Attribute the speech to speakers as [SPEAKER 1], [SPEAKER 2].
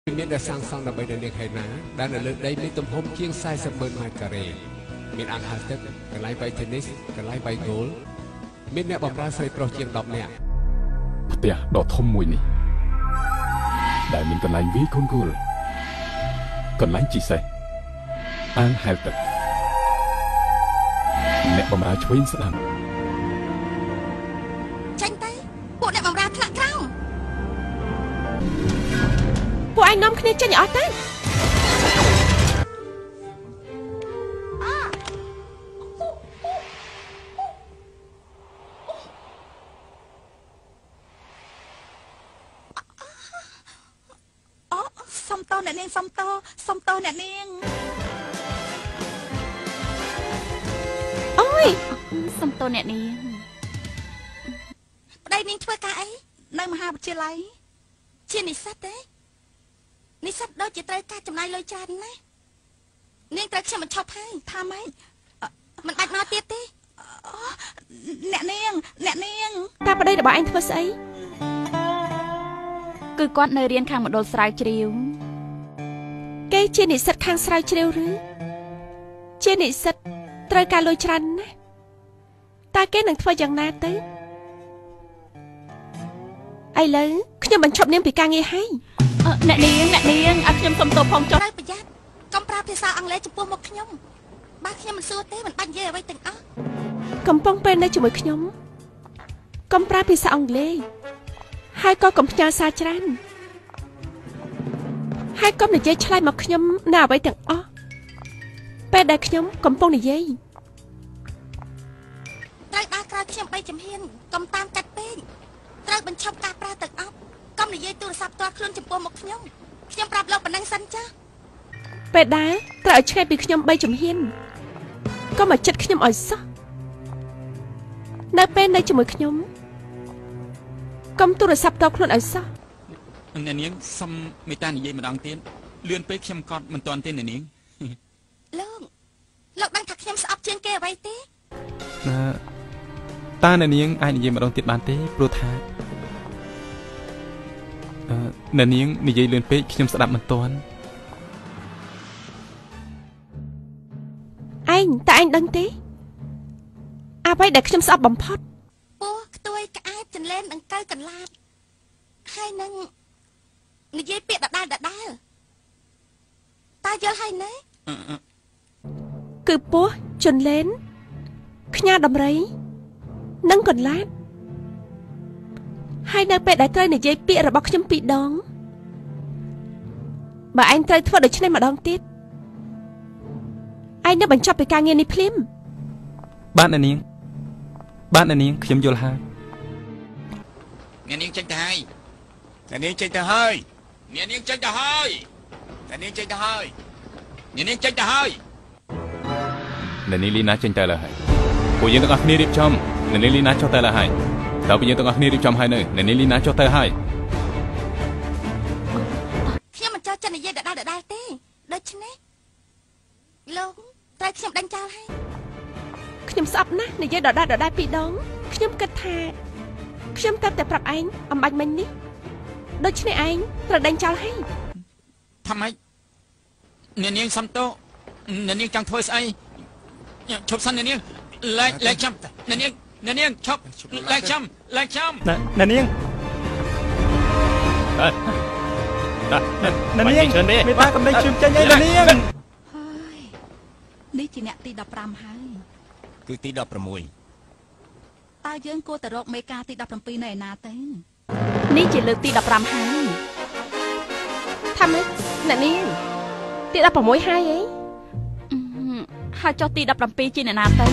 [SPEAKER 1] មានដែលសាងសង់ដើម្បីនៅនាងហេណាដែលនៅលើដីមានទំហំជាង40,000 ម៉ែត្រការ៉េមានអាងហាលទឹកកន្លែងបាយថេននីសកន្លែងបាយហ្គោលមានអ្នកបម្រើស្រីប្រុសជាង10នាក់
[SPEAKER 2] ផ្ទះដ៏ធំមួយនេះដែលមានកន្លែងវាយកូនគោលកន្លែងជីសេះអាងហែលទឹកអ្នកបម្រើឆ្វេងស្ដាំ
[SPEAKER 3] ចាញ់ទៅពួកអ្នកបម្រើថ្នាក់ក្រោម
[SPEAKER 4] ពួកឯងនាំគ្នាចេញអស់ទៅ
[SPEAKER 3] សំតោអ្នកនាងសំតោអ្នកនាង
[SPEAKER 4] អូយ
[SPEAKER 3] សំតោអ្នកនាងប្តីនាងធ្វើការអីនៅមហាវិទ្យាល័យជានិស្សិតទេនិស្សិតដូចជាត្រូវការចំណាយលុយច្រើនណាស់នាងត្រូវខ្ញុំបញ្ឈប់ហើយថាម៉េចមិនបាច់មកទៀតទេអ្នកនាង
[SPEAKER 4] តាប្តីរបស់ឯងធ្វើស្អី
[SPEAKER 3] គឺគាត់នៅរៀនខាងមណ្ឌលស្រាវជ្រាវ
[SPEAKER 4] គេជានិស្សិតខាងស្រាវជ្រាវឬជានិស្សិតត្រូវការលុយច្រើនណាស់តើគេនឹងធ្វើយ៉ាងណាទៅឥឡូវខ្ញុំបញ្ឈប់នាងពីការងារហើយ
[SPEAKER 3] អ្នកនាងឲ្យខ្ញុំសុំទោសផងចុះត្រូវប្រយ័ត្នកុំប្រើភាសាអង់គ្លេសចំពោះមុខខ្ញុំបើខ្ញុំមិនសួរទេមិនបាច់និយាយអ្វីទាំងអស់
[SPEAKER 4] កំពុងពេលនៅជាមួយខ្ញុំកុំប្រើភាសាអង់គ្លេសហើយក៏កុំផ្ញើសារច្រើនហើយកុំនិយាយឆ្លើយមកខ្ញុំណាអ្វីទាំងអស់ពេលដែលខ្ញុំកំពុងនិយាយ
[SPEAKER 3] ត្រូវដើរក្រោយខ្ញុំ3ជំហានកុំតាមកាត់ពេកត្រូវបញ្ឈប់ការប្រើទឹកអប់កុំនិយាយទូរស័ព្ទផ្ទាល់ខ្លួនចំពោះមុខខ្ញុំប្រាប់លោកប៉ុណ្ណឹងសិនចា
[SPEAKER 4] ពេលដែលត្រូវឲ្យឆ្ងាយពីខ្ញុំ3ជំហានកុំមកចិត្តខ្ញុំឲ្យសោះនៅពេលនៅជាមួយខ្ញុំកុំទូរស័ព្ទផ្ទាល់ខ្លួនឲ្យសោះ
[SPEAKER 5] អ្នកនាងសុំមេត្តានិយាយម្ដងទៀតលឿនពេកខ្ញុំកត់មិនទាន់ទេអ្នកនាង
[SPEAKER 3] លោកដឹងថាខ្ញុំស្អប់ជាងគេអ្វីទេ
[SPEAKER 2] តើអ្នកនាងអាចនិយាយម្ដងទៀតបានទេព្រោះថាអ្នកនាងនិយាយលឿនពេកខ្ញុំស្ដាប់មិនទាន់
[SPEAKER 4] ឯងតើឯងដឹងទេអ្វីដែលខ្ញុំស្អប់បំផុត
[SPEAKER 3] ពោះខ្ទួយក្អែបចន្លេនដង្កូវកន្លាតហើយនឹងនិយាយពាក្យដដែលតើយល់ហើយណា
[SPEAKER 4] គឺពស់ចន្លេនខ្ញាដំរីនិងកន្លាតហើយនៅពេលដែលត្រូវនិយាយពាក្យរបស់ខ្ញុំ2ដងបើឯងត្រូវធ្វើដូច្នេះម្ដងទៀតឯងនឹងបញ្ចប់ពីការងារនេះភ្លាម
[SPEAKER 2] បាទអ្នកនាងខ្ញុំយល់ហើយ
[SPEAKER 5] អ្នកនាងចេញទៅហើយ
[SPEAKER 1] អ្នកនាងចេញទៅហើយ
[SPEAKER 5] អ្នកនាងចេញទៅហើយ
[SPEAKER 1] អ្នកនាងចេញទៅហើយ
[SPEAKER 5] អ្នកនាងចេញទៅហើយ
[SPEAKER 2] អ្នកនាងលីណាចេញទៅហើយពួកយើងទាំងអស់គ្នារៀបចំអ្នកនាងលីណាចុះទៅហើយតើពួកយើងទាំងអស់គ្នារៀបចំហើយនៅអ្នកនាងលីណាចុះទៅហើយ
[SPEAKER 3] ខ្ញុំមិនចោទចិត្តនិយាយដដែលទេដូច្នេះលោកត្រូវខ្ញុំដេញចោលហើយ
[SPEAKER 4] ខ្ញុំស្អប់ណាស់និយាយដដែល2ដងខ្ញុំគិតថាខ្ញុំតែប្រាប់ឯងអំបាច់មិញនេះដូច្នេះឯងត្រូវដេញចោលហើយ
[SPEAKER 5] ថាម៉េចអ្នកនាងសំតោអ្នកនាងចង់ធ្វើស្អីឈប់សិនអ្នកនាងលែកចាំអ្នកនាងឈប់លែកចាំ
[SPEAKER 2] អ្នកនាងមេតាកំដេញជើងចេញអីអ្នកនាង
[SPEAKER 3] ហើយនេះជាអ្នកទី15ហើយ
[SPEAKER 1] គឺទី16
[SPEAKER 3] តើយើងគួរទៅរកមេការទី17នៅឯណាទៅ
[SPEAKER 4] នេះជាលើកទី15ហើយថាម៉េចអ្នកនាងទី16ហើយអី
[SPEAKER 3] ហើយចុះទី17ជាអ្នកណាទៅ